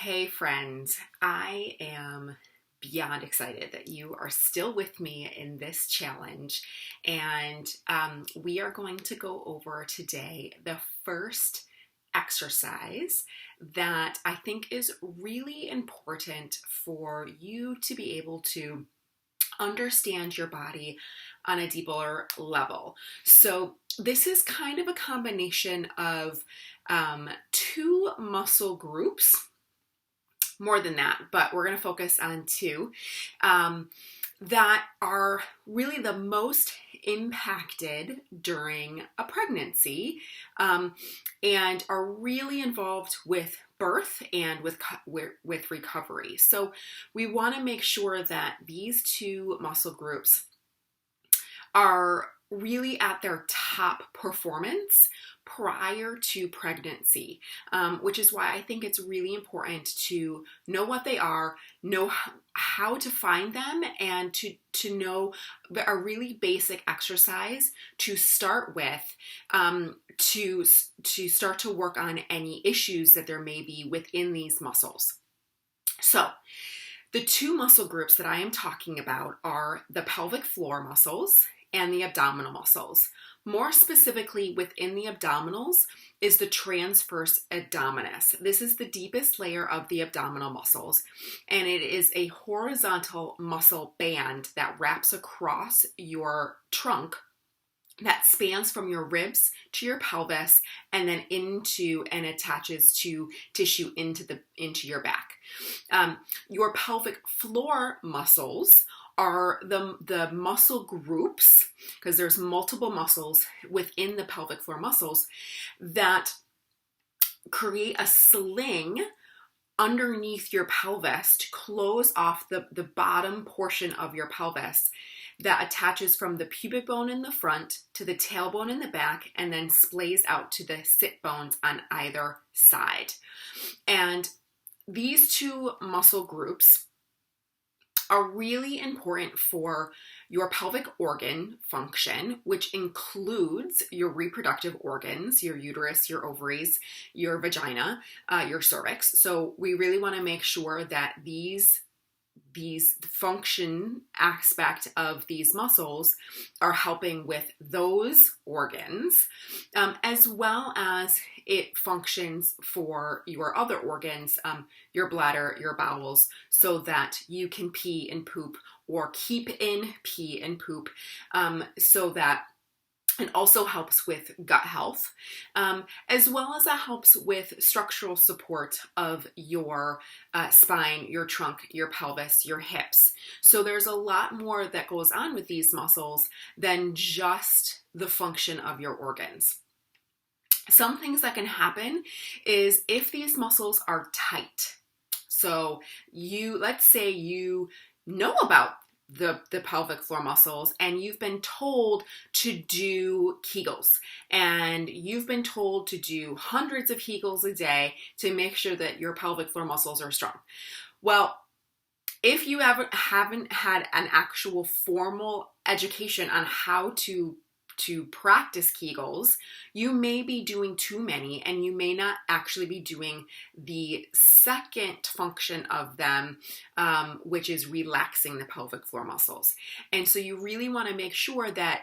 Hey friends, I am beyond excited that you are still with me in this challenge. And we are going to go over today the first exercise that I think is really important for you to be able to understand your body on a deeper level. So this is kind of a combination of two muscle groups, more than that, but we're going to focus on two that are really the most impacted during a pregnancy and are really involved with birth and with recovery. So we want to make sure that these two muscle groups are really at their top performance prior to pregnancy, which is why I think it's really important to know what they are, know how to find them, and to know a really basic exercise to start with, to start to work on any issues that there may be within these muscles. So the two muscle groups that I am talking about are the pelvic floor muscles and the abdominal muscles. More specifically, within the abdominals is the transverse abdominis. This is the deepest layer of the abdominal muscles, and it is a horizontal muscle band that wraps across your trunk that spans from your ribs to your pelvis and then into and attaches to tissue into your back. Your pelvic floor muscles are the muscle groups, because there's multiple muscles within the pelvic floor muscles that create a sling underneath your pelvis to close off the bottom portion of your pelvis that attaches from the pubic bone in the front to the tailbone in the back and then splays out to the sit bones on either side. And these two muscle groups are really important for your pelvic organ function, which includes your reproductive organs, your uterus, your ovaries, your vagina, your cervix. So we really want to make sure that these function aspect of these muscles are helping with those organs, as well as it functions for your other organs, your bladder, your bowels, so that you can pee and poop or keep in pee and poop, so that it also helps with gut health, as well as that helps with structural support of your spine, your trunk, your pelvis, your hips. So there's a lot more that goes on with these muscles than just the function of your organs. Some things that can happen is if these muscles are tight. So let's say you know about the pelvic floor muscles and you've been told to do Kegels, and you've been told to do hundreds of Kegels a day to make sure that your pelvic floor muscles are strong. Well, if you haven't had an actual formal education on how to practice Kegels, you may be doing too many, and you may not actually be doing the second function of them, which is relaxing the pelvic floor muscles. And so you really want to make sure that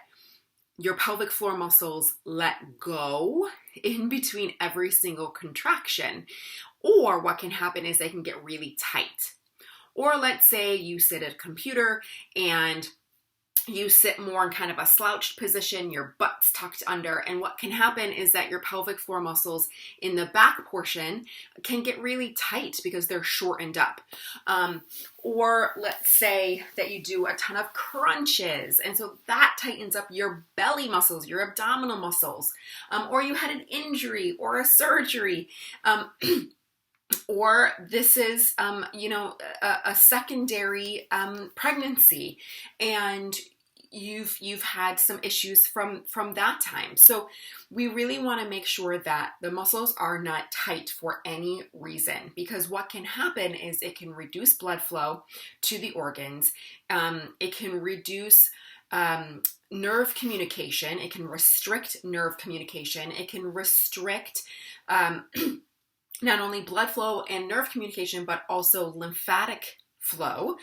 your pelvic floor muscles let go in between every single contraction, or what can happen is they can get really tight. Or let's say you sit at a computer and you sit more in kind of a slouched position, your butt's tucked under, and what can happen is that your pelvic floor muscles in the back portion can get really tight because they're shortened up. Or let's say that you do a ton of crunches, and so that tightens up your belly muscles, your abdominal muscles, or you had an injury or a surgery, or this is, a secondary pregnancy, and you've had some issues from that time. So we really want to make sure that the muscles are not tight for any reason, because what can happen is it can reduce blood flow to the organs. It can reduce nerve communication. It can restrict nerve communication. It can restrict not only blood flow and nerve communication, but also lymphatic flow.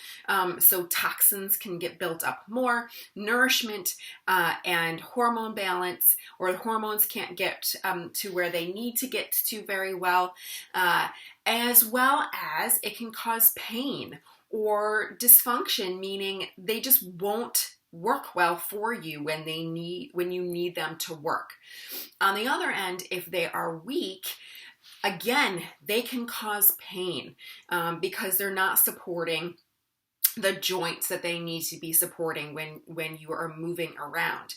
So toxins can get built up more, nourishment and hormone balance, or the hormones can't get to where they need to get to very well, as well as it can cause pain or dysfunction, meaning they just won't work well for you when you need them to work. On the other end, if they are weak, again, they can cause pain because they're not supporting the joints that they need to be supporting when you are moving around.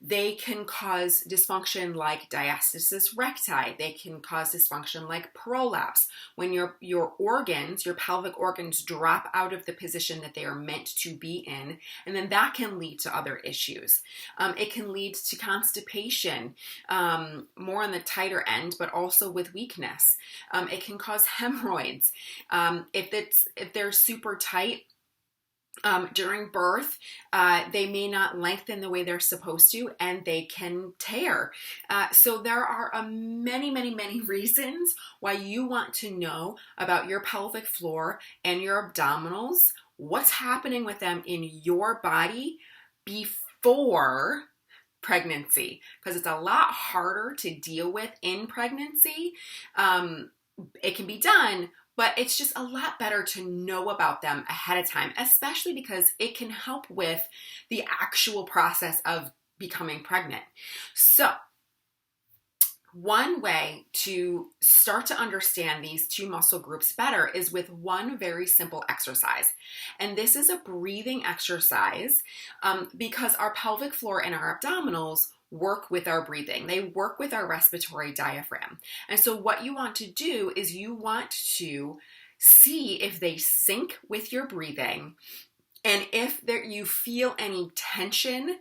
They can cause dysfunction like diastasis recti. They can cause dysfunction like prolapse, when your organs, your pelvic organs, drop out of the position that they are meant to be in, and then that can lead to other issues. It can lead to constipation, more on the tighter end, but also with weakness. It can cause hemorrhoids. If they're super tight during birth, they may not lengthen the way they're supposed to, and they can tear. So there are many, many, many reasons why you want to know about your pelvic floor and your abdominals, what's happening with them in your body before pregnancy, because it's a lot harder to deal with in pregnancy. It can be done, but it's just a lot better to know about them ahead of time, especially because it can help with the actual process of becoming pregnant. So, one way to start to understand these two muscle groups better is with one very simple exercise. And this is a breathing exercise because our pelvic floor and our abdominals work with our breathing. They work with our respiratory diaphragm. And so what you want to do is you want to see if they sync with your breathing, and if you feel any tension,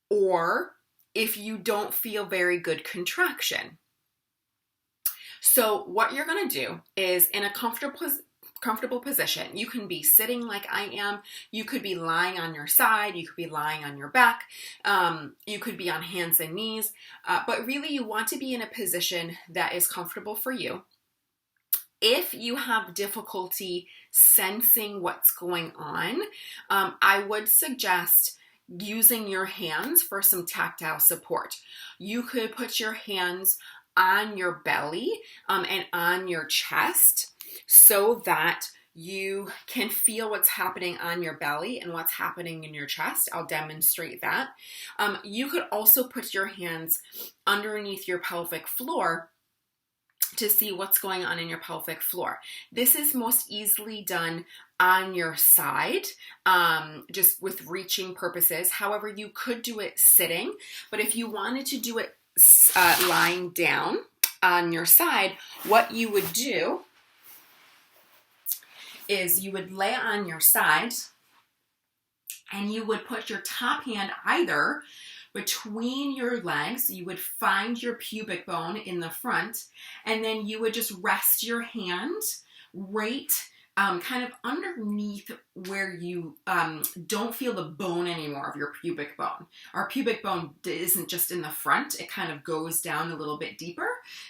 or if you don't feel very good contraction. So what you're going to do is, in a comfortable position. You can be sitting like I am. You could be lying on your side. You could be lying on your back. You could be on hands and knees. But really, you want to be in a position that is comfortable for you. If you have difficulty sensing what's going on, I would suggest using your hands for some tactile support. You could put your hands on your belly and on your chest, so that you can feel what's happening on your belly and what's happening in your chest. I'll demonstrate that. You could also put your hands underneath your pelvic floor to see what's going on in your pelvic floor. This is most easily done on your side, just with reaching purposes. However, you could do it sitting, but if you wanted to do it lying down on your side, what you would do is you would lay on your side and you would put your top hand either between your legs. You would find your pubic bone in the front, and then you would just rest your hand right kind of underneath where you don't feel the bone anymore of your pubic bone. Our pubic bone isn't just in the front, it kind of goes down a little bit deeper.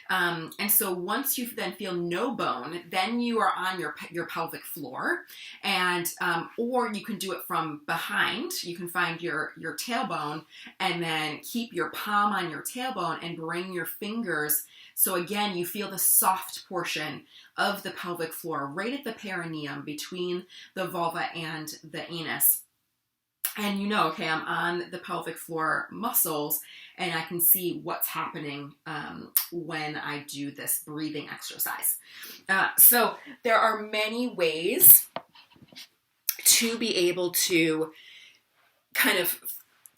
And so once you then feel no bone, then you are on your pelvic floor, and or you can do it from behind. You can find your tailbone and then keep your palm on your tailbone and bring your fingers. So again, you feel the soft portion of the pelvic floor right at the perineum between the vulva and the anus. And you know, okay, I'm on the pelvic floor muscles and I can see what's happening when I do this breathing exercise. So there are many ways to be able to kind of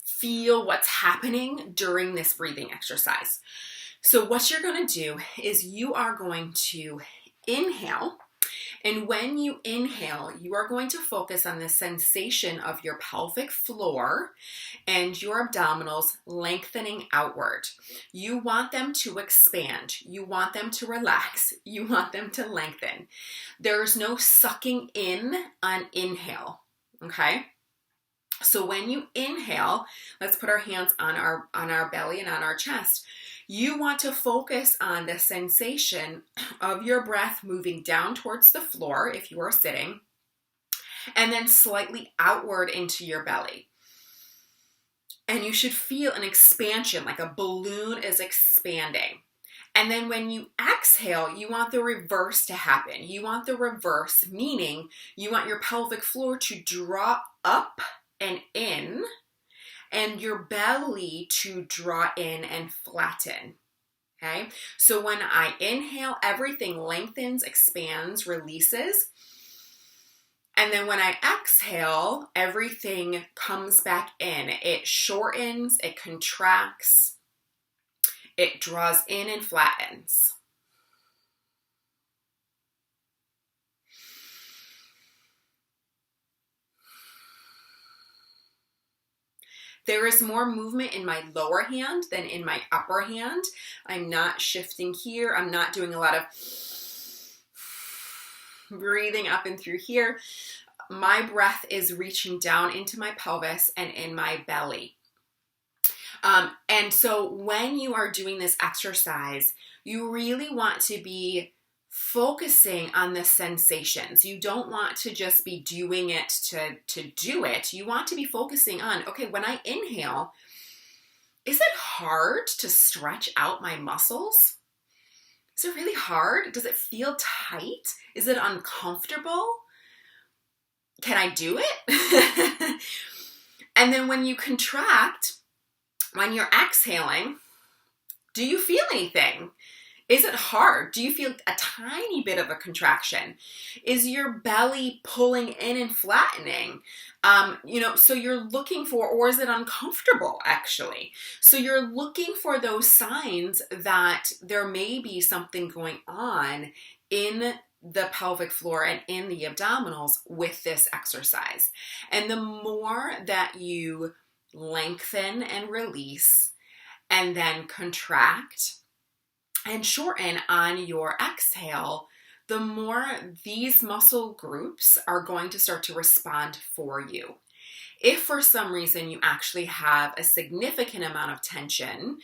feel what's happening during this breathing exercise. So what you're going to do is you are going to inhale, and when you inhale, you are going to focus on the sensation of your pelvic floor and your abdominals lengthening outward. You want them to expand. You want them to relax. You want them to lengthen. There's no sucking in on inhale, okay? So when you inhale, let's put our hands on our belly and on our chest. You want to focus on the sensation of your breath moving down towards the floor if you are sitting, and then slightly outward into your belly. And you should feel an expansion, like a balloon is expanding. And then when you exhale, you want the reverse to happen. You want the reverse, meaning you want your pelvic floor to draw up and in, and your belly to draw in and flatten. Okay? So when I inhale, everything lengthens, expands, releases. And then when I exhale, everything comes back in. It shortens, it contracts, it draws in and flattens. There is more movement in my lower hand than in my upper hand. I'm not shifting here. I'm not doing a lot of breathing up and through here. My breath is reaching down into my pelvis and in my belly. And so when you are doing this exercise, you really want to be focusing on the sensations. You don't want to just be doing it to do it. You want to be focusing on, okay, when I inhale, is it hard to stretch out my muscles? Is it really hard? Does it feel tight? Is it uncomfortable? Can I do it? And then when you contract, when you're exhaling, do you feel anything? Is it hard? Do you feel a tiny bit of a contraction? Is your belly pulling in and flattening? So you're looking for, or is it uncomfortable actually? So you're looking for those signs that there may be something going on in the pelvic floor and in the abdominals with this exercise. And the more that you lengthen and release and then contract and shorten on your exhale, the more these muscle groups are going to start to respond for you. If for some reason you actually have a significant amount of tension,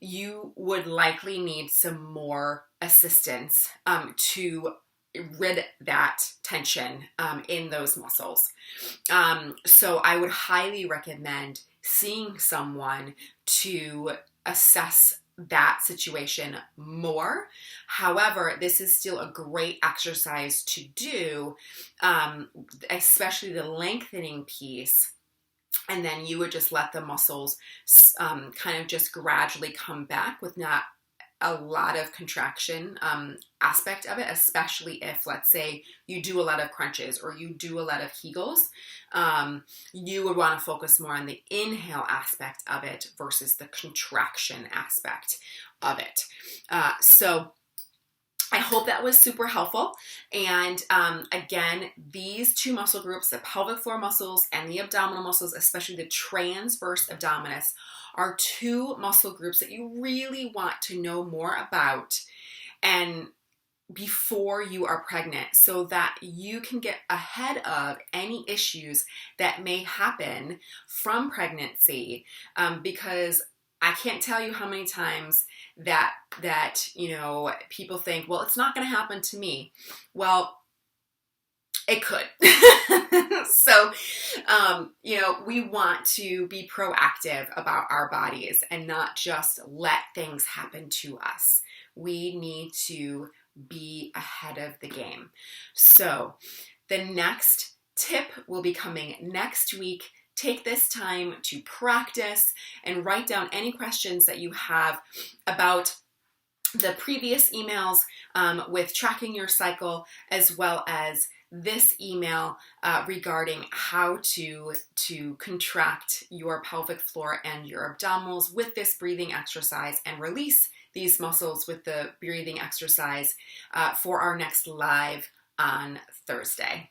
you would likely need some more assistance to rid that tension in those muscles. So I would highly recommend seeing someone to assess that situation more. However, this is still a great exercise to do, especially the lengthening piece. And then you would just let the muscles kind of just gradually come back with not a lot of contraction aspect of it, especially if, let's say, you do a lot of crunches or you do a lot of Kegels. You would want to focus more on the inhale aspect of it versus the contraction aspect of it. So I hope that was super helpful. And again, these two muscle groups, the pelvic floor muscles and the abdominal muscles, especially the transverse abdominis, are two muscle groups that you really want to know more about and before you are pregnant, so that you can get ahead of any issues that may happen from pregnancy, because I can't tell you how many times that people think, well, it's not going to happen to me. Well, it could. So, we want to be proactive about our bodies and not just let things happen to us. We need to be ahead of the game. So the next tip will be coming next week. Take this time to practice and write down any questions that you have about the previous emails with tracking your cycle, as well as this email regarding how to contract your pelvic floor and your abdominals with this breathing exercise and release these muscles with the breathing exercise for our next live on Thursday.